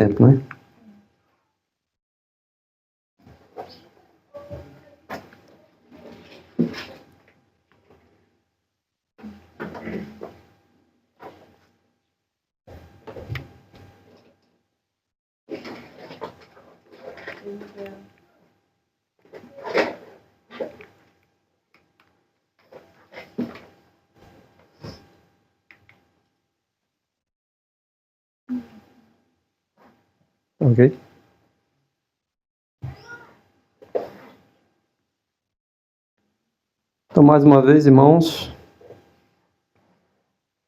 tempo, né? Ok? Então, mais uma vez, irmãos,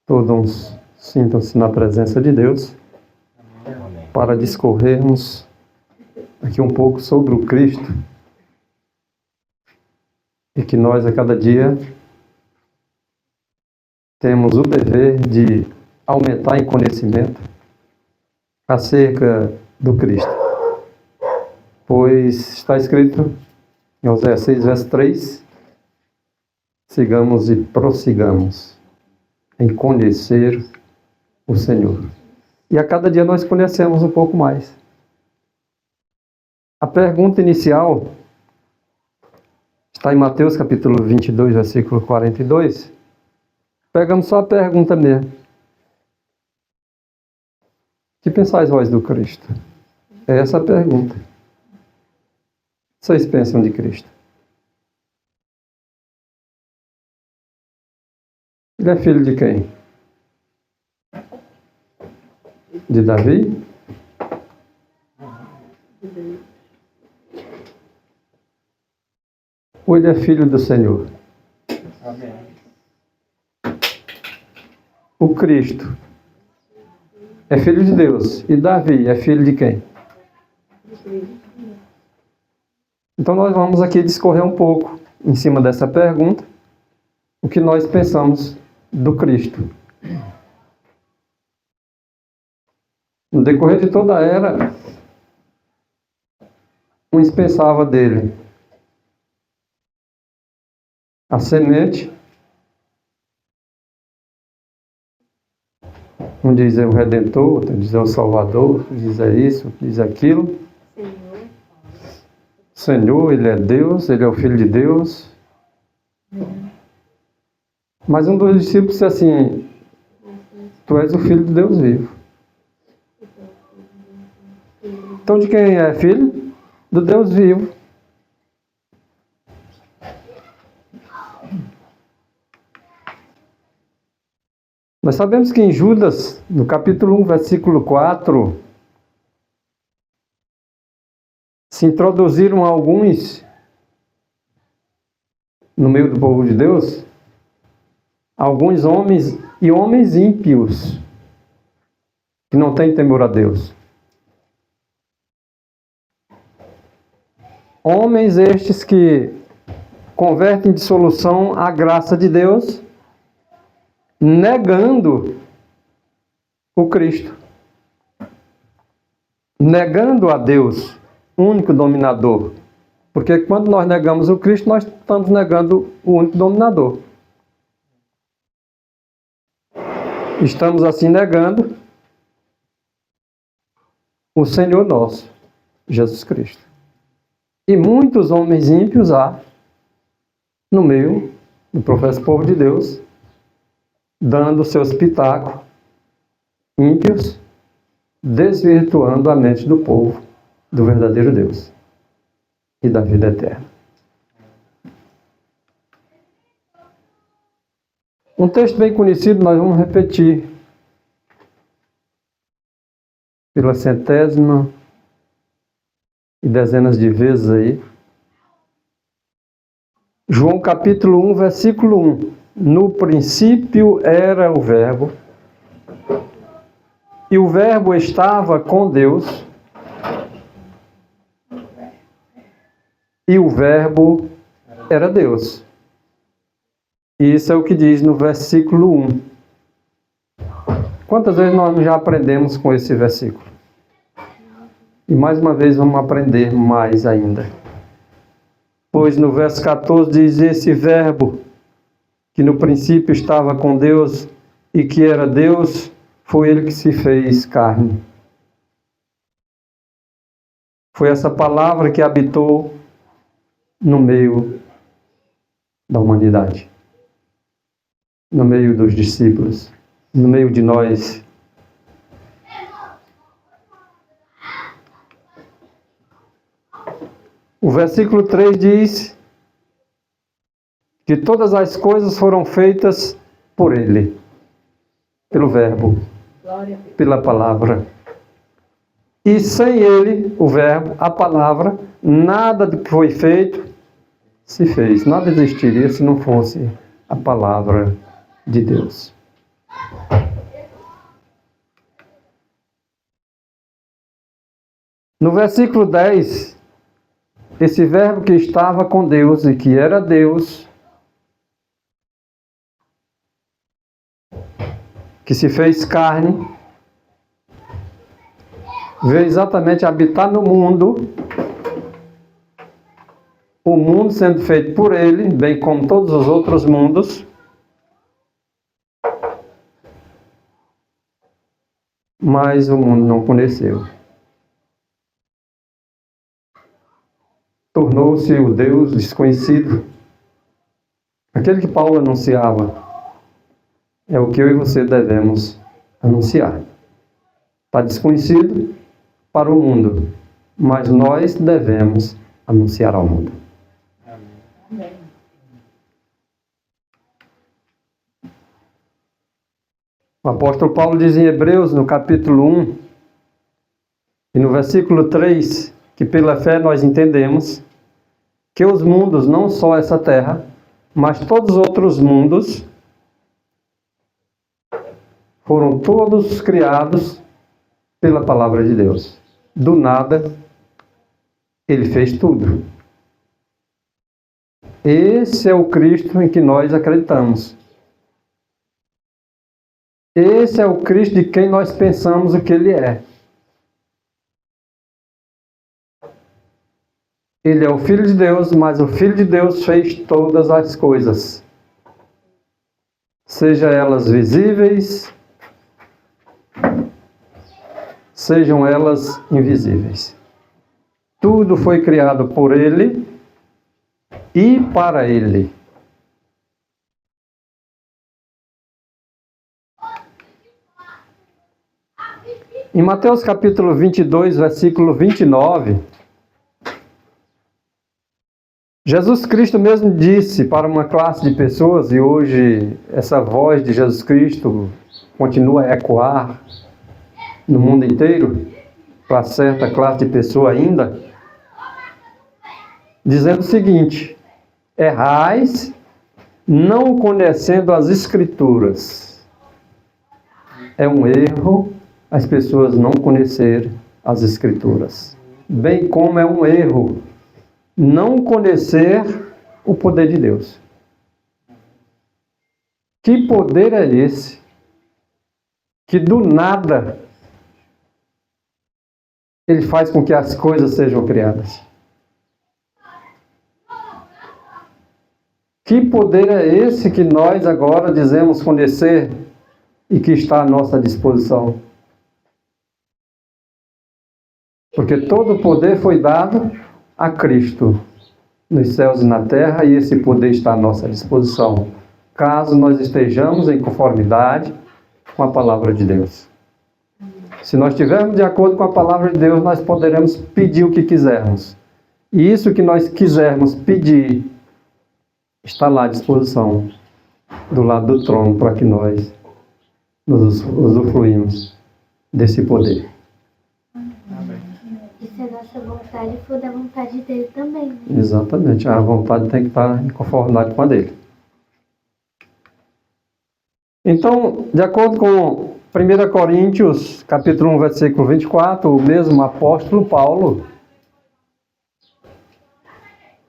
todos sintam-se na presença de Deus para discorrermos aqui um pouco sobre o Cristo e que nós, a cada dia, temos o dever de aumentar em conhecimento acerca do Cristo. Pois está escrito em Oséias 6, verso 3, sigamos e prossigamos em conhecer o Senhor. E a cada dia nós conhecemos um pouco mais. A pergunta inicial está em Mateus capítulo 22, versículo 42. Pegamos só a pergunta mesmo. Que pensais vós do Cristo? É essa a pergunta. Vocês pensam de Cristo? Ele é filho de quem? De Davi? Ou ele é filho do Senhor? Amém. O Cristo é filho de Deus. E Davi é filho de quem? Então nós vamos aqui discorrer um pouco em cima dessa pergunta, o que nós pensamos do Cristo. No decorrer de toda a era, uns pensava dele a semente, um diz é o Redentor, outro diz é o Salvador, outro diz é isso, outro diz aquilo. Senhor, Ele é Deus, Ele é o Filho de Deus. Mas um dos discípulos disse assim: Tu és o Filho de Deus vivo. Então de quem é filho? Do Deus vivo. Nós sabemos que em Judas, no capítulo 1, versículo 4, se introduziram alguns no meio do povo de Deus, alguns homens e homens ímpios que não têm temor a Deus. Homens estes que convertem em dissolução a graça de Deus, negando o Cristo, negando a Deus, único dominador. Porque quando nós negamos o Cristo, nós estamos negando o único dominador. Estamos assim negando o Senhor nosso, Jesus Cristo. E muitos homens ímpios há no meio do professo povo de Deus, dando seus pitacos ímpios, desvirtuando a mente do povo do verdadeiro Deus e da vida eterna. Um texto bem conhecido, nós vamos repetir pela centésima e dezenas de vezes aí. João capítulo 1, versículo 1. No princípio era o Verbo, e o Verbo estava com Deus, e o Verbo era Deus. E isso é o que diz no versículo 1. Quantas vezes nós já aprendemos com esse versículo? E mais uma vez vamos aprender mais ainda. Pois no verso 14 diz: esse Verbo, que no princípio estava com Deus e que era Deus, foi Ele que se fez carne Foi essa palavra que habitou no meio da humanidade, no meio dos discípulos, no meio de nós. O versículo 3 diz que todas as coisas foram feitas por Ele, pelo Verbo, pela palavra. E sem Ele, o Verbo, a palavra, nada do que foi feito se fez. Nada existiria se não fosse a palavra de Deus. No versículo 10, esse Verbo que estava com Deus e que era Deus, que se fez carne, veio exatamente habitar no mundo, o mundo sendo feito por Ele, bem como todos os outros mundos, mas o mundo não conheceu. Tornou-se o Deus desconhecido. Aquele que Paulo anunciava é o que eu e você devemos anunciar. Está desconhecido para o mundo, mas nós devemos anunciar ao mundo. Amém. O apóstolo Paulo diz em Hebreus, no capítulo 1, e no versículo 3, que pela fé nós entendemos que os mundos, não só essa terra, mas todos os outros mundos, foram todos criados pela palavra de Deus. Do nada, Ele fez tudo. Esse é o Cristo em que nós acreditamos. Esse é o Cristo de quem nós pensamos o que Ele é. Ele é o Filho de Deus, mas o Filho de Deus fez todas as coisas. Seja elas visíveis, sejam elas invisíveis. Tudo foi criado por Ele e para Ele. Em Mateus capítulo 22, versículo 29, Jesus Cristo mesmo disse para uma classe de pessoas, e hoje essa voz de Jesus Cristo continua a ecoar no mundo inteiro, para certa classe de pessoa ainda, dizendo o seguinte: errais não conhecendo as Escrituras. É um erro as pessoas não conhecerem as Escrituras. Bem como é um erro não conhecer o poder de Deus. Que poder é esse que do nada Ele faz com que as coisas sejam criadas? Que poder é esse que nós agora dizemos conhecer e que está à nossa disposição? Porque todo o poder foi dado a Cristo nos céus e na terra, e esse poder está à nossa disposição, caso nós estejamos em conformidade com a palavra de Deus. Se nós estivermos de acordo com a palavra de Deus, nós poderemos pedir o que quisermos. E isso que nós quisermos pedir está lá à disposição, do lado do trono, para que nós nos usufruímos desse poder. E se a nossa vontade for da vontade dele também, né? Exatamente, a vontade tem que estar em conformidade com a dele. Então, de acordo com 1 Coríntios, capítulo 1, versículo 24, o mesmo apóstolo Paulo,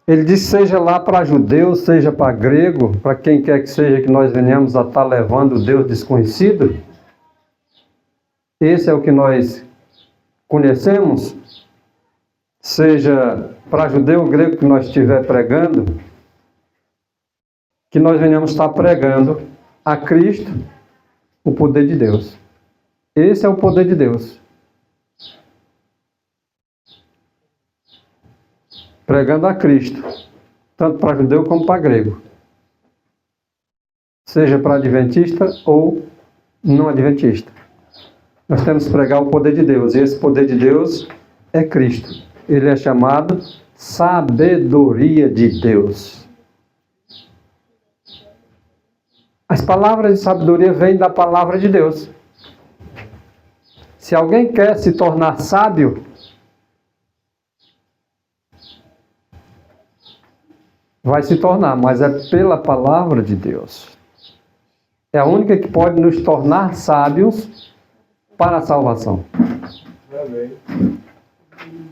ele diz: seja lá para judeu, seja para grego, para quem quer que seja que nós venhamos a estar levando o Deus desconhecido, esse é o que nós conhecemos, seja para judeu ou grego que nós estiver pregando, que nós venhamos estar pregando a Cristo, o poder de Deus. Esse é o poder de Deus. pregando a Cristo, tanto para judeu como para grego. Seja para adventista ou não adventista. Nós temos que pregar o poder de Deus, e esse poder de Deus é Cristo. Ele é chamado sabedoria de Deus. As palavras de sabedoria vêm da palavra de Deus. Se alguém quer se tornar sábio, vai se tornar, mas é pela palavra de Deus. É a única que pode nos tornar sábios para a salvação. Amém.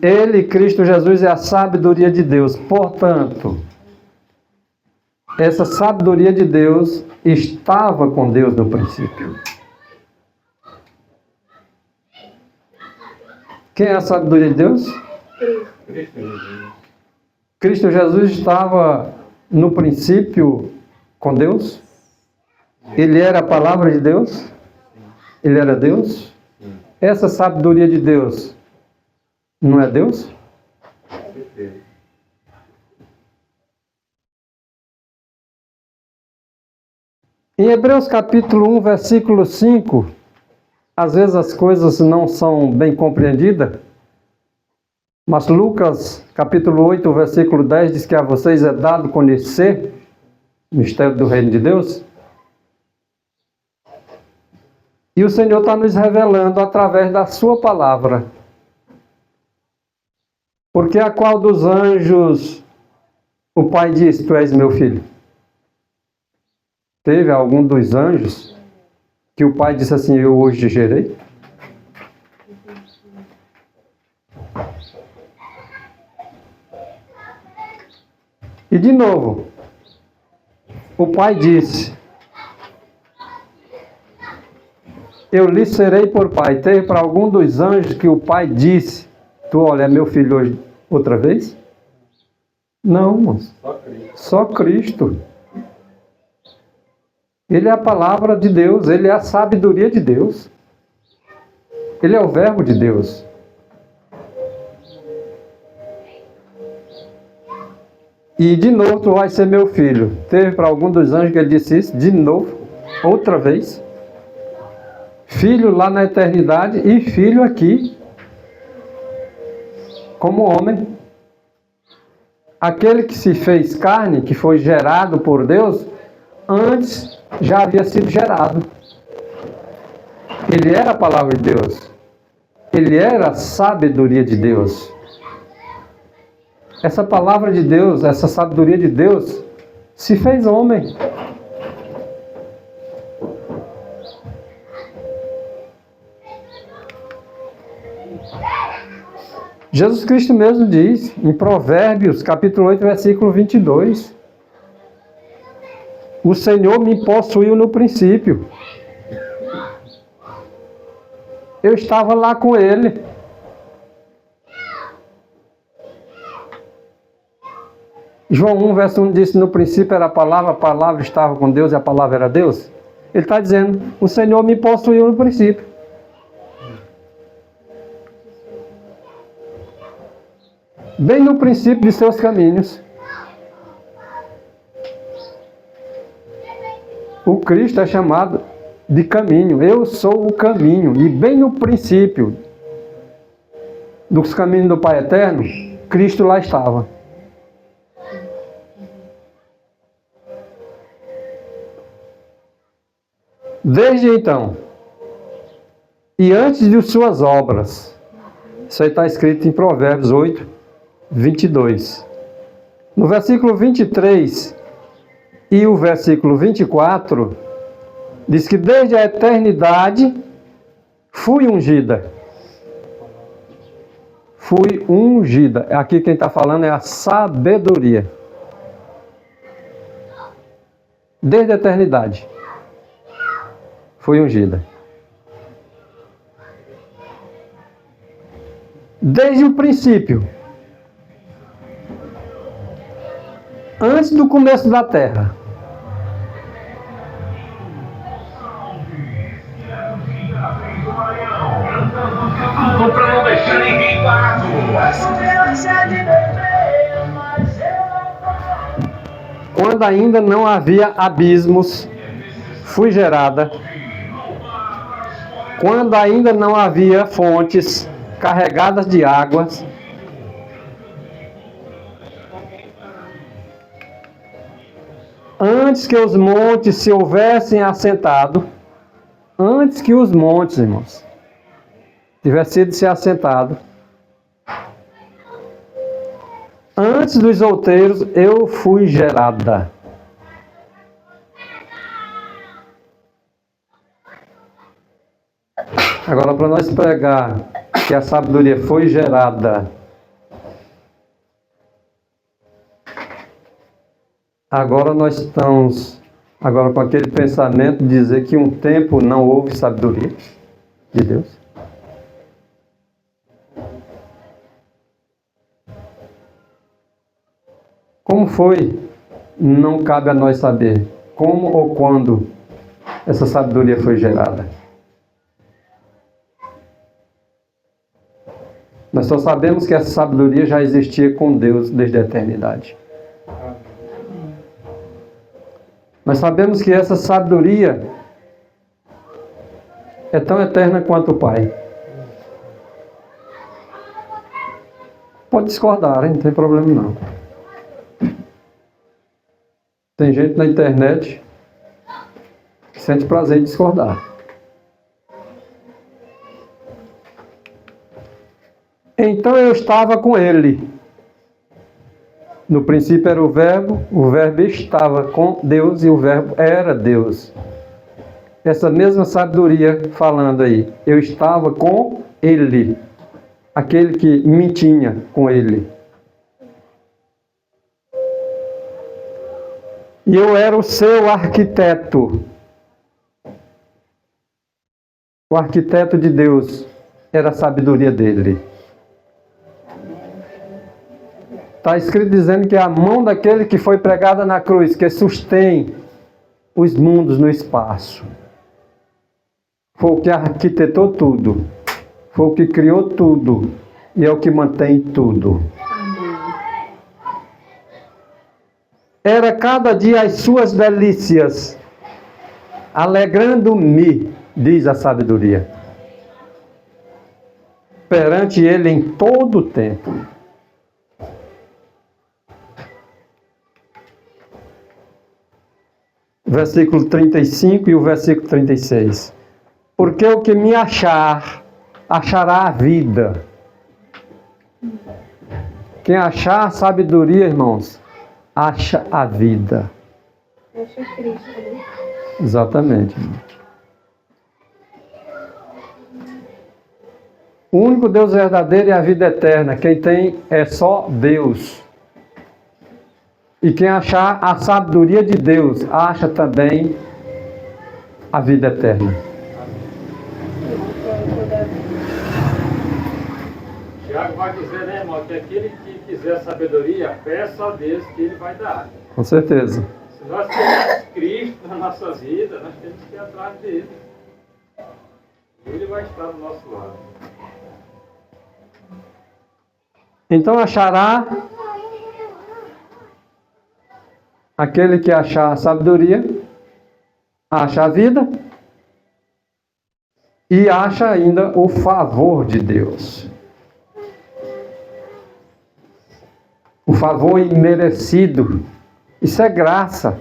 Ele, Cristo Jesus, é a sabedoria de Deus. Portanto, essa sabedoria de Deus estava com Deus no princípio. Quem é a sabedoria de Deus? Cristo Jesus estava no princípio com Deus? Ele era a palavra de Deus? Ele era Deus? Essa sabedoria de Deus não é Deus? Em Hebreus capítulo 1, versículo 5, às vezes as coisas não são bem compreendidas, mas Lucas capítulo 8, versículo 10 diz que a vocês é dado conhecer o mistério do reino de Deus. E o Senhor está nos revelando através da sua palavra. Porque a qual dos anjos o Pai disse, tu és meu filho? Teve algum dos anjos que o Pai disse assim, eu hoje te gerei? E de novo, o Pai disse, eu lhe serei por Pai. Teve para algum dos anjos que o Pai disse, tu olha, é meu filho hoje outra vez? Não, moço. Só Cristo. Ele é a palavra de Deus, ele é a sabedoria de Deus. Ele é o verbo de Deus. E de novo tu vai ser meu filho. Teve para algum dos anjos que ele disse isso? De novo, outra vez. Filho lá na eternidade e filho aqui, como homem. Aquele que se fez carne, que foi gerado por Deus, antes já havia sido gerado. Ele era a palavra de Deus. Ele era a sabedoria de Deus. Essa palavra de Deus, essa sabedoria de Deus, se fez homem. Jesus Cristo mesmo diz, em Provérbios, capítulo 8, versículo 22, o Senhor me possuiu no princípio. Eu estava lá com Ele. João 1, verso 1 disse, no princípio era a palavra estava com Deus e a palavra era Deus. Ele está dizendo, o Senhor me possuiu no princípio. Bem no princípio de seus caminhos. O Cristo é chamado de caminho. Eu sou o caminho. E bem no princípio dos caminhos do Pai Eterno, Cristo lá estava. Desde então, e antes de suas obras, isso aí está escrito em Provérbios 8, 22. No versículo 23 e o versículo 24, diz que desde a eternidade fui ungida. Fui ungida. Aqui quem está falando é a sabedoria. Desde a eternidade fui ungida. Desde o princípio. Antes do começo da terra. Pra não deixar ninguém parado. Quando ainda não havia abismos, fui gerada. Quando ainda não havia fontes carregadas de águas, antes que os montes se houvessem assentado, antes que os montes, irmãos, tivessem sido se assentado, antes dos outeiros, eu fui gerada. Agora, para nós pregar que a sabedoria foi gerada, agora nós estamos com aquele pensamento de dizer que um tempo não houve sabedoria de Deus. Como foi? Não cabe a nós saber como ou quando essa sabedoria foi gerada. Nós só sabemos que essa sabedoria já existia com Deus desde a eternidade. Nós sabemos que essa sabedoria é tão eterna quanto o Pai. Pode discordar, hein? Não tem problema não. Tem gente na internet que sente prazer em discordar. Então eu estava com ele. No princípio era o verbo estava com Deus e o verbo era Deus. Essa mesma sabedoria falando aí, eu estava com ele, aquele que me tinha com ele. E eu era o seu arquiteto. O arquiteto de Deus era a sabedoria dele. Está escrito dizendo que é a mão daquele que foi pregada na cruz, que sustém os mundos no espaço. Foi o que arquitetou tudo. Foi o que criou tudo. E é o que mantém tudo. Era cada dia as suas delícias, alegrando-me, diz a sabedoria, perante ele em todo o tempo. Versículo 35 e o versículo 36. Porque o que me achar, achará a vida. Quem achar sabedoria, irmãos, acha a vida. Acha Cristo, né? Exatamente. O único Deus verdadeiro é a vida eterna. Quem tem é só Deus. E quem achar a sabedoria de Deus, acha também a vida eterna. Tiago vai dizer, né, irmão, que aquele que quiser sabedoria, peça a Deus que Ele vai dar. Com certeza. Se nós queremos Cristo na nossa vida, nós temos que ir atrás dele. Ele vai estar do nosso lado. Então achará aquele que achar a sabedoria, acha a vida e acha ainda o favor de Deus. O favor imerecido. Isso é graça.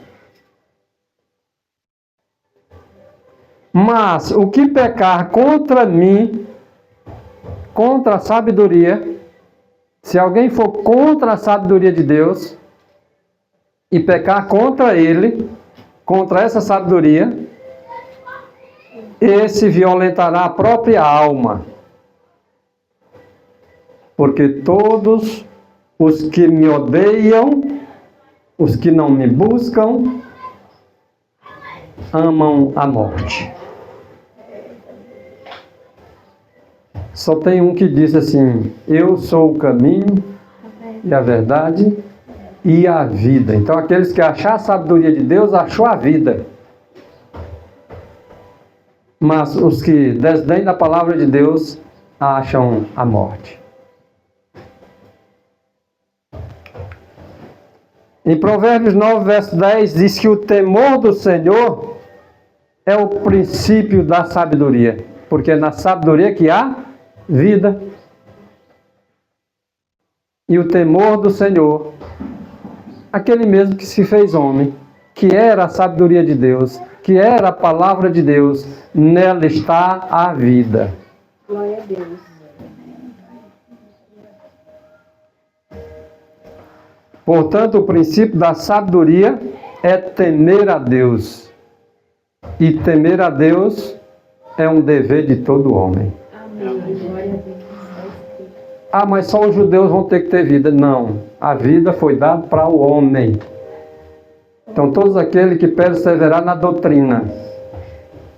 Mas o que pecar contra mim, contra a sabedoria, se alguém for contra a sabedoria de Deus e pecar contra ele, contra essa sabedoria, esse violentará a própria alma. Porque todos os que me odeiam, os que não me buscam, amam a morte. Só tem um que diz assim: eu sou o caminho e a verdade e a vida. Então aqueles que achar a sabedoria de Deus, achou a vida. Mas os que desdém da palavra de Deus, acham a morte. Em Provérbios 9, verso 10, diz que o temor do Senhor é o princípio da sabedoria, porque é na sabedoria que há vida. E o temor do Senhor, aquele mesmo que se fez homem, que era a sabedoria de Deus, que era a palavra de Deus, nela está a vida. Glória a Deus. Portanto, o princípio da sabedoria é temer a Deus. E temer a Deus é um dever de todo homem. Amém. Glória a Deus. Ah, mas só os judeus vão ter que ter vida. Não. A vida foi dada para o homem. Então, todos aqueles que perseverar na doutrina,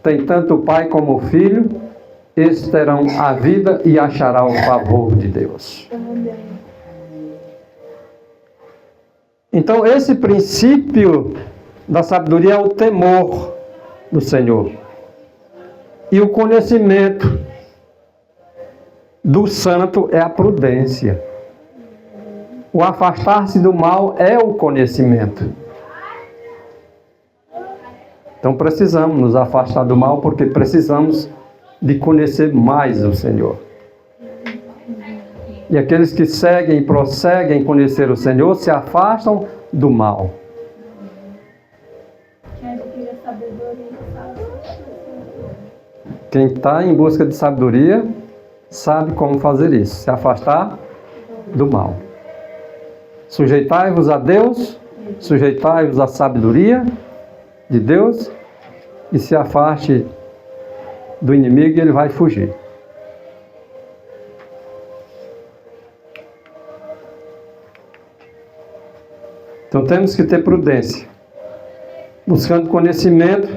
tem tanto o pai como o filho, esses terão a vida e acharão o favor de Deus. Então, esse princípio da sabedoria é o temor do Senhor. E o conhecimento do santo é a prudência. O afastar-se do mal é o conhecimento. Então precisamos nos afastar do mal porque precisamos de conhecer mais o Senhor. E aqueles que seguem e prosseguem em conhecer o Senhor se afastam do mal. Quem está em busca de sabedoria sabe como fazer isso, se afastar do mal. Sujeitai-vos a Deus, sujeitai-vos à sabedoria de Deus e se afaste do inimigo e ele vai fugir. Então temos que ter prudência, buscando conhecimento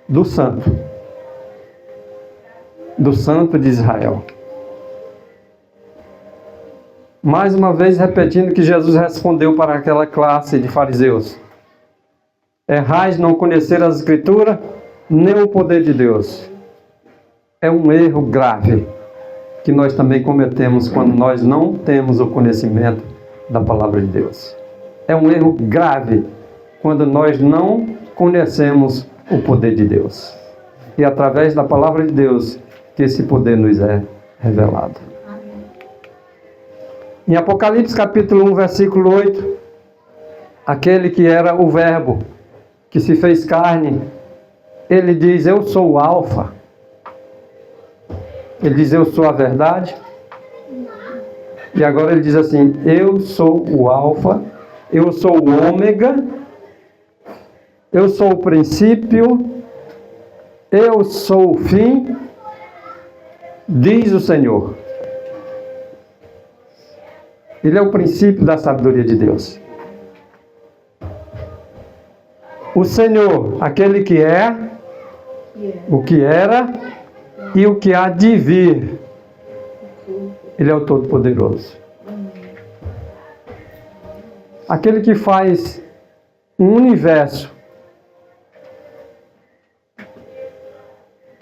do santo de Israel. Mais uma vez repetindo que Jesus respondeu para aquela classe de fariseus: errais não conhecer as Escrituras, nem o poder de Deus. É um erro grave que nós também cometemos quando nós não temos o conhecimento da palavra de Deus. É um erro grave quando nós não conhecemos o poder de Deus. E através da palavra de Deus que esse poder nos é revelado. Em Apocalipse capítulo 1, versículo 8, aquele que era o verbo, que se fez carne, ele diz: eu sou o alfa. Ele diz: eu sou a verdade. E agora ele diz assim: eu sou o alfa, eu sou o ômega, eu sou o princípio, eu sou o fim, diz o Senhor. Ele é o princípio da sabedoria de Deus. O Senhor, aquele que é, o que era e o que há de vir. Ele é o Todo-Poderoso. Aquele que faz um universo,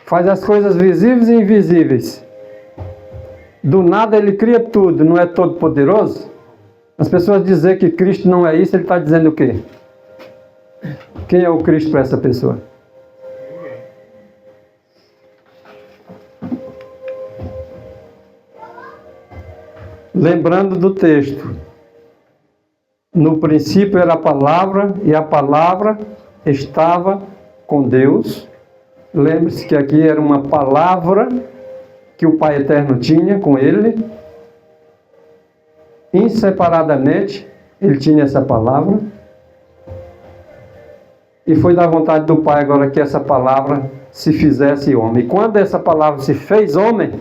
faz as coisas visíveis e invisíveis. Do nada ele cria tudo, não é Todo-Poderoso? As pessoas dizem que Cristo não é isso, ele está dizendo o quê? Quem é o Cristo para essa pessoa? Lembrando do texto, no princípio era a palavra e a palavra estava com Deus. Lembre-se que aqui era uma palavra que o Pai Eterno tinha com ele. Inseparadamente, ele tinha essa palavra. E foi da vontade do Pai agora que essa palavra se fizesse homem. E quando essa palavra se fez homem,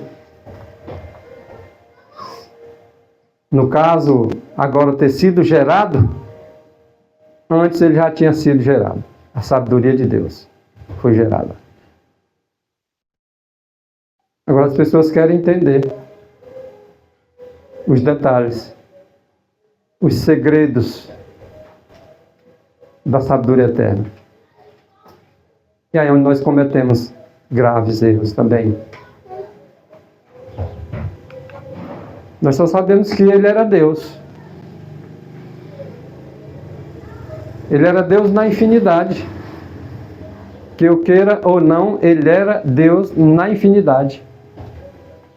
no caso, agora ter sido gerado, antes ele já tinha sido gerado. A sabedoria de Deus foi gerada. Agora as pessoas querem entender os detalhes, os segredos da sabedoria eterna. E aí é onde nós cometemos graves erros também. Nós só sabemos que ele era Deus. Ele era Deus na infinidade. Que eu queira ou não, Ele era Deus na infinidade.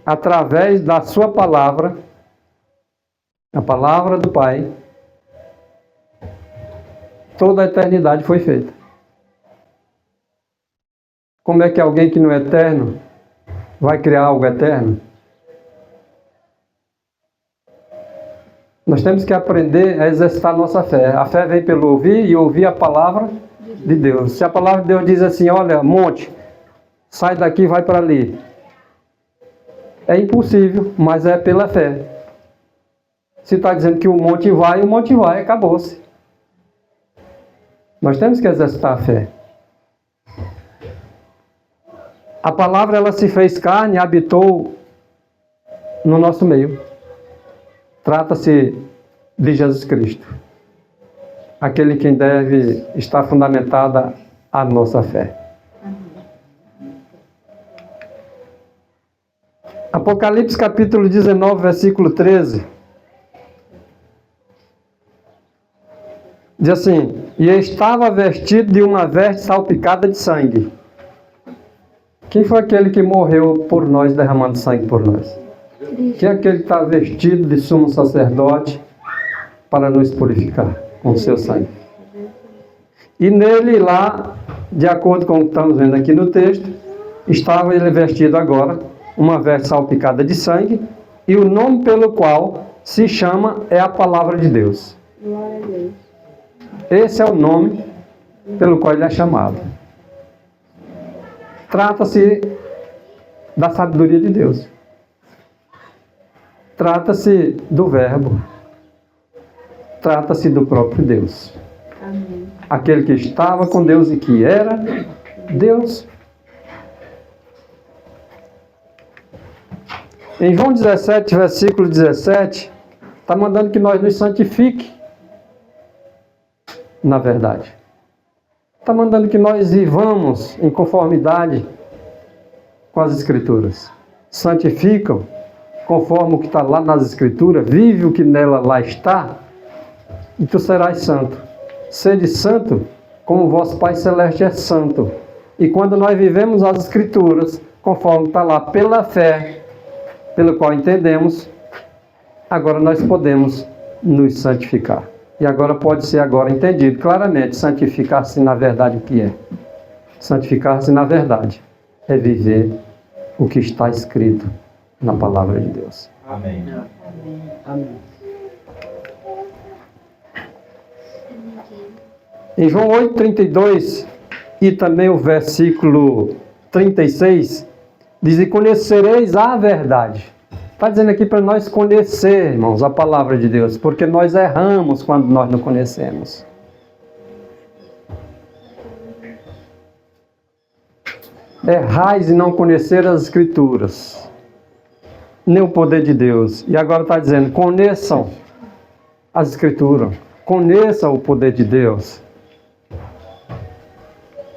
Através da sua palavra, a palavra do Pai, toda a eternidade foi feita. Como é que alguém que não é eterno vai criar algo eterno? Nós temos que aprender a exercitar nossa fé. A fé vem pelo ouvir e ouvir a palavra de Deus. Se a palavra de Deus diz assim, olha, monte, sai daqui e vai para ali. É impossível, mas é pela fé. Se está dizendo que o monte vai, acabou-se. Nós temos que exercitar a fé. A palavra, ela se fez carne e habitou no nosso meio. Trata-se de Jesus Cristo. Aquele que deve estar fundamentada a nossa fé. Apocalipse capítulo 19, versículo 13. Diz assim, e estava vestido de uma veste salpicada de sangue. Quem foi aquele que morreu por nós, derramando sangue por nós? Quem é aquele que está vestido de sumo sacerdote para nos purificar com o seu sangue? E nele lá, de acordo com o que estamos vendo aqui no texto, estava ele vestido agora, uma veste salpicada de sangue, e o nome pelo qual se chama é a palavra de Deus. Glória a Deus. Esse é o nome pelo qual ele é chamado. Trata-se da sabedoria de Deus. Trata-se do Verbo. Trata-se do próprio Deus. Amém. Aquele que estava com Deus e que era Deus. Em João 17, versículo 17, está mandando que nós nos santifique na verdade. Está mandando que nós vivamos em conformidade com as Escrituras. Santificam conforme o que está lá nas Escrituras, vive o que nela lá está, e tu serás santo. Sede santo, como o vosso Pai Celeste é santo. E quando nós vivemos as Escrituras, conforme está lá, pela fé, pelo qual entendemos, agora nós podemos nos santificar. E agora pode ser agora entendido claramente, santificar-se na verdade o que é. Santificar-se na verdade é viver o que está escrito na palavra de Deus. Amém. Amém. Em João 8,32 e também o versículo 36, diz, e conhecereis a verdade. Está dizendo aqui para nós conhecer, irmãos, a palavra de Deus, porque nós erramos quando nós não conhecemos. Errais em não conhecer as Escrituras, nem o poder de Deus. E agora está dizendo, conheçam as Escrituras, conheçam o poder de Deus.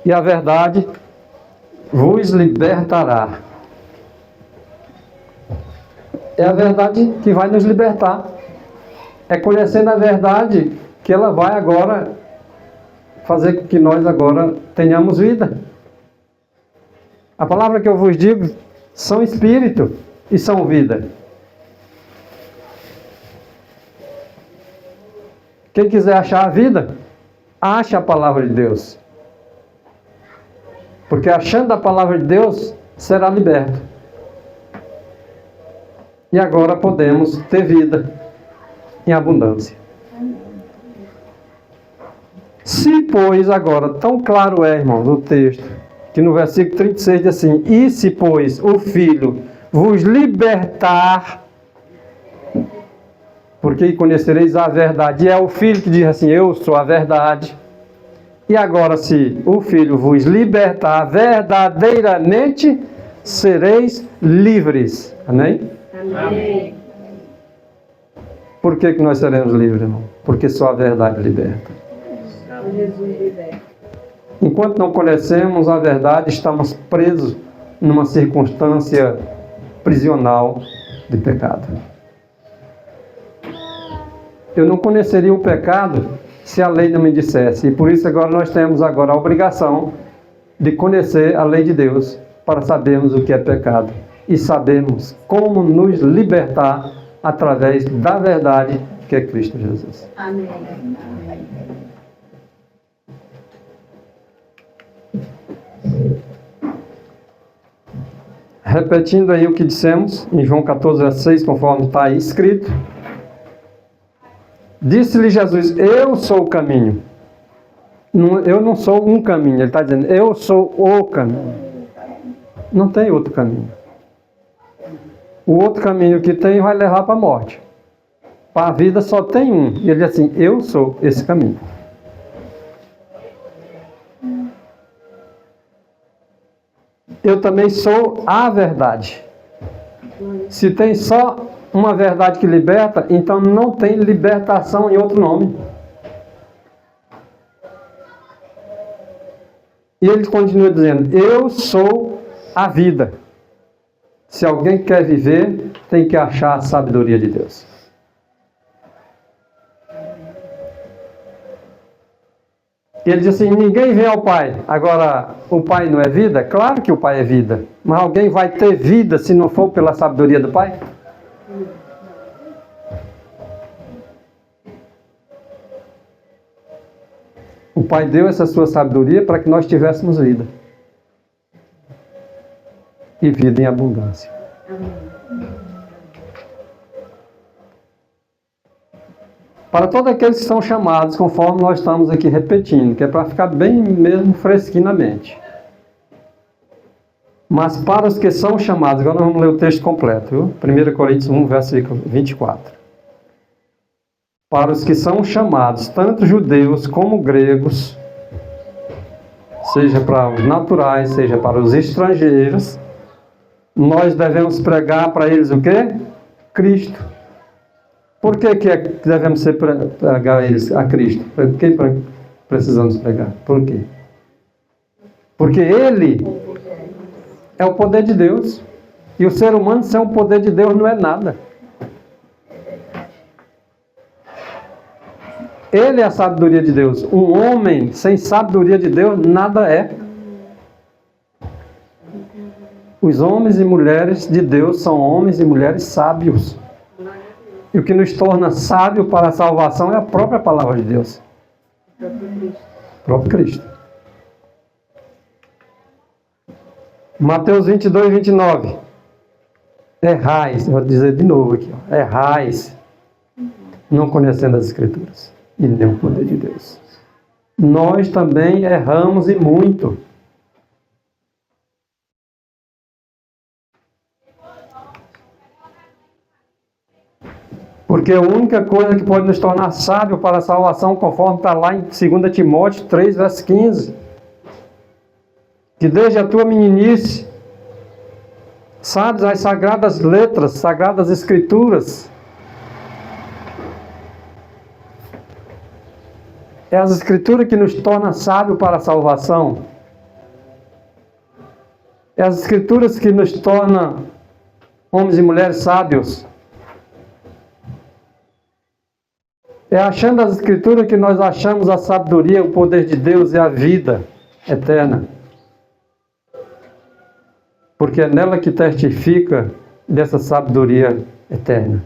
E a verdade vos libertará. É a verdade que vai nos libertar. É conhecendo a verdade que ela vai agora fazer com que nós agora tenhamos vida. A palavra que eu vos digo são espírito e são vida. Quem quiser achar a vida, ache a palavra de Deus. Porque achando a palavra de Deus, será liberto. E agora podemos ter vida em abundância. Se, pois, agora, tão claro é, irmãos, o texto, que no versículo 36 diz assim, e se, pois, o Filho vos libertar, porque conhecereis a verdade, e é o Filho que diz assim, eu sou a verdade. E agora, se o Filho vos libertar verdadeiramente, sereis livres. Amém? Amém. Por que nós seremos livres, irmão? Porque só a verdade liberta. Jesus liberta. Enquanto não conhecemos a verdade, estamos presos numa circunstância prisional de pecado. Eu não conheceria o pecado se a lei não me dissesse. E por isso agora nós temos agora a obrigação de conhecer a lei de Deus para sabermos o que é pecado e sabermos como nos libertar através da verdade que é Cristo Jesus. Amém. Repetindo aí o que dissemos em João 14, verso 6, conforme está aí escrito. Disse-lhe Jesus, eu sou o caminho. Eu não sou um caminho, ele está dizendo, eu sou o caminho. Não tem outro caminho. O outro caminho que tem vai levar para a morte. Para a vida só tem um. E ele diz assim, eu sou esse caminho. Eu também sou a verdade. Se tem só uma verdade que liberta, então não tem libertação em outro nome. E ele continua dizendo, eu sou a vida. Se alguém quer viver, tem que achar a sabedoria de Deus. E ele diz assim, ninguém vem ao Pai. Agora, o Pai não é vida? Claro que o Pai é vida. Mas alguém vai ter vida se não for pela sabedoria do Pai? O Pai deu essa sua sabedoria para que nós tivéssemos vida. E vida em abundância. Para todos aqueles que são chamados, conforme nós estamos aqui repetindo, que é para ficar bem mesmo fresquinho na mente. Mas para os que são chamados, agora nós vamos ler o texto completo, viu? 1 Coríntios 1, versículo 24. Para os que são chamados, tanto judeus como gregos, seja para os naturais, seja para os estrangeiros, nós devemos pregar para eles o quê? Cristo. Por que devemos pregar eles a Cristo? Por que precisamos pregar? Por quê? Porque Ele é o poder de Deus. E o ser humano sem o poder de Deus não é nada. Ele é a sabedoria de Deus. Um homem sem sabedoria de Deus nada é. Os homens e mulheres de Deus são homens e mulheres sábios. E o que nos torna sábio para a salvação é a própria palavra de Deus. O próprio Cristo. Mateus 22, 29. Errais, vou dizer de novo aqui. Errais, não conhecendo as Escrituras e nem o poder de Deus. Nós também erramos e muito. Porque a única coisa que pode nos tornar sábio para a salvação, conforme está lá em 2 Timóteo 3, verso 15, que desde a tua meninice, sabes as sagradas letras, sagradas escrituras. É as escrituras que nos tornam sábios para a salvação. É as escrituras que nos tornam homens e mulheres sábios. É achando as Escrituras que nós achamos a sabedoria, o poder de Deus e a vida eterna. Porque é nela que testifica dessa sabedoria eterna.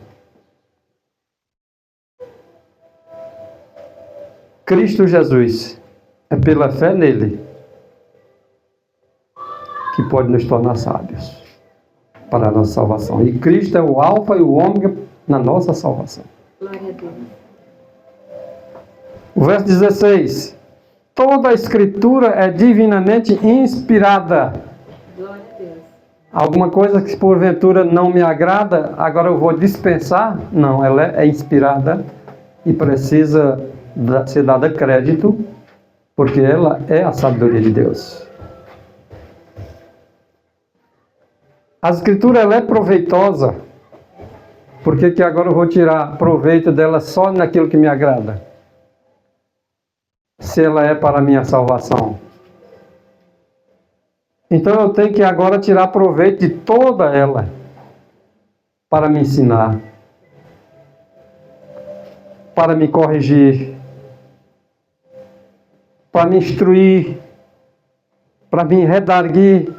Cristo Jesus, é pela fé nele que pode nos tornar sábios para a nossa salvação. E Cristo é o alfa e o ômega na nossa salvação. Glória a Deus. O verso 16. Toda a Escritura é divinamente inspirada. Glória a Deus. Alguma coisa que porventura não me agrada, agora eu vou dispensar? Não, ela é inspirada e precisa ser dada crédito, porque ela é a sabedoria de Deus. A Escritura ela é proveitosa. Por que agora eu vou tirar proveito dela só naquilo que me agrada? Se ela é para a minha salvação. Então eu tenho que agora tirar proveito de toda ela para me ensinar, para me corrigir, para me instruir, para me redarguir,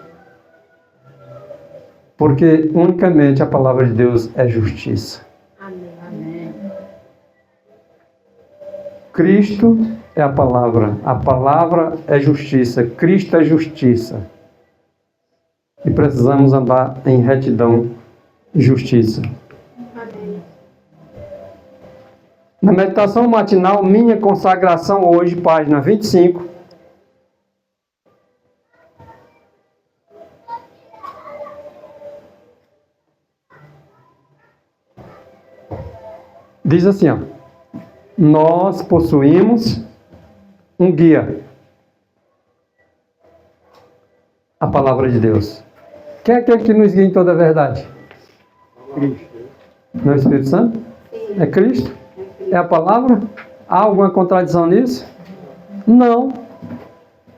porque unicamente a palavra de Deus é justiça. Amém. Cristo é a palavra é justiça, Cristo é justiça. E precisamos andar em retidão e justiça. Amém. Na meditação matinal, minha consagração hoje, página 25. Diz assim, ó. Nós possuímos um guia. A palavra de Deus. Quem é aquele que nos guia em toda a verdade? Cristo. Não é o Espírito Santo? É Cristo? É a palavra? Há alguma contradição nisso? Não.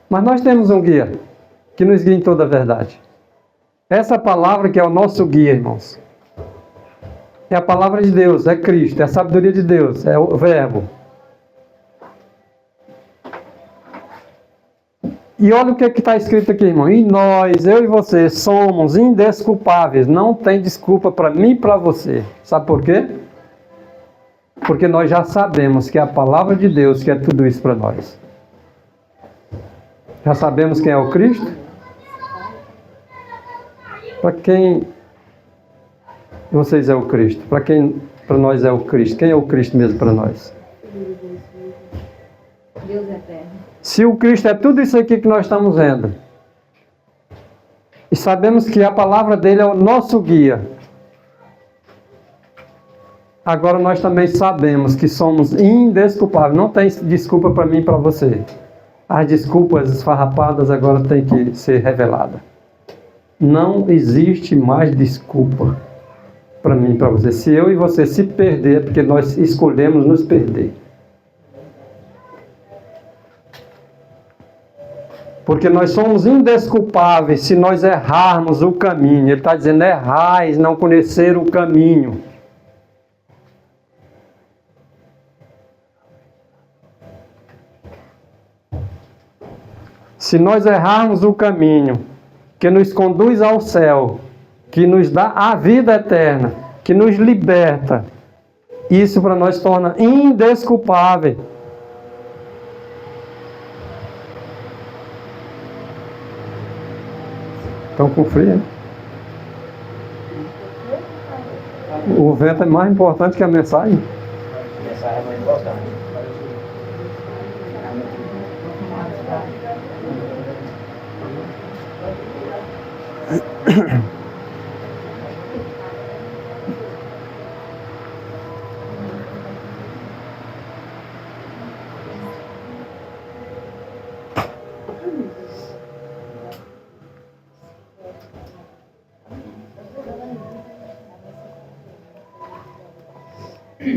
Mas nós temos um guia que nos guia em toda a verdade. Essa palavra que é o nosso guia, irmãos. É a palavra de Deus, é Cristo, é a sabedoria de Deus, é o Verbo. E olha o que está escrito aqui, irmão. E nós, eu e você, somos indesculpáveis. Não tem desculpa para mim e para você. Sabe por quê? Porque nós já sabemos que é a palavra de Deus que é tudo isso para nós. Já sabemos quem é o Cristo? Para quem vocês é o Cristo? Para quem para nós é o Cristo? Quem é o Cristo mesmo para nós? Deus eterno. Se o Cristo é tudo isso aqui que nós estamos vendo, e sabemos que a palavra dele é o nosso guia, agora nós também sabemos que somos indesculpáveis. Não tem desculpa para mim e para você. As desculpas esfarrapadas agora têm que ser reveladas. Não existe mais desculpa para mim e para você. Se eu e você se perder, é porque nós escolhemos nos perder. Porque nós somos indesculpáveis se nós errarmos o caminho. Ele está dizendo, errais, não conhecer o caminho. Se nós errarmos o caminho que nos conduz ao céu, que nos dá a vida eterna, que nos liberta, isso para nós torna indesculpável. Estão com frio, hein? O vento é mais importante que a mensagem. A mensagem é muito importante.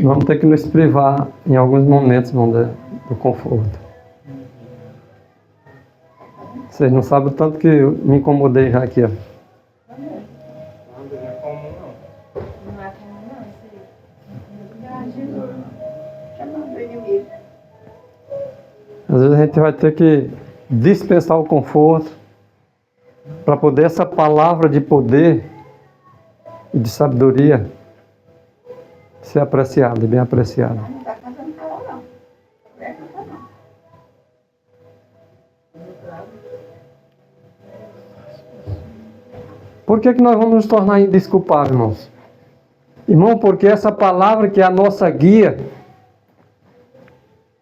Vamos ter que nos privar em alguns momentos, irmão, do conforto. Vocês não sabem o tanto que eu me incomodei já aqui, ó. Não é comum, não. Não é comum, não, isso aí. Às vezes a gente vai ter que dispensar o conforto para poder essa palavra de poder e de sabedoria ser apreciada e bem apreciada. Não está fazendo calor, não. Não é calor, não. Por que nós vamos nos tornar indesculpáveis, irmãos? Irmão, porque essa palavra que é a nossa guia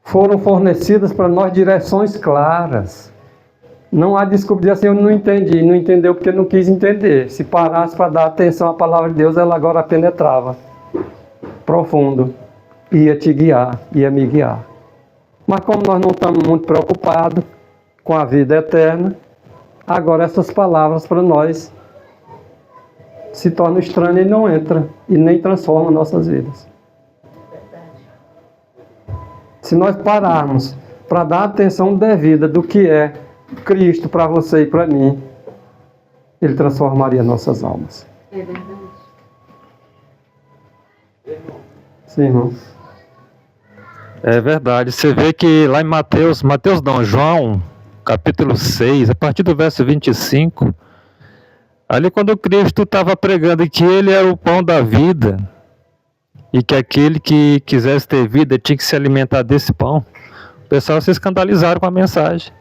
foram fornecidas para nós direções claras. Não há desculpa de dizer assim, eu não entendi. Não entendeu porque não quis entender. Se parasse para dar atenção à palavra de Deus, ela agora penetrava profundo, ia te guiar, ia me guiar. Mas como nós não estamos muito preocupados com a vida eterna, agora essas palavras para nós se tornam estranhas e não entram, e nem transformam nossas vidas. Se nós pararmos para dar atenção devida do que é Cristo para você e para mim, Ele transformaria nossas almas. É verdade. Sim, irmão. É verdade. Você vê que lá em Mateus não, João, capítulo 6, a partir do verso 25, ali quando Cristo estava pregando que ele era o pão da vida e que aquele que quisesse ter vida tinha que se alimentar desse pão, o pessoal se escandalizaram com a mensagem.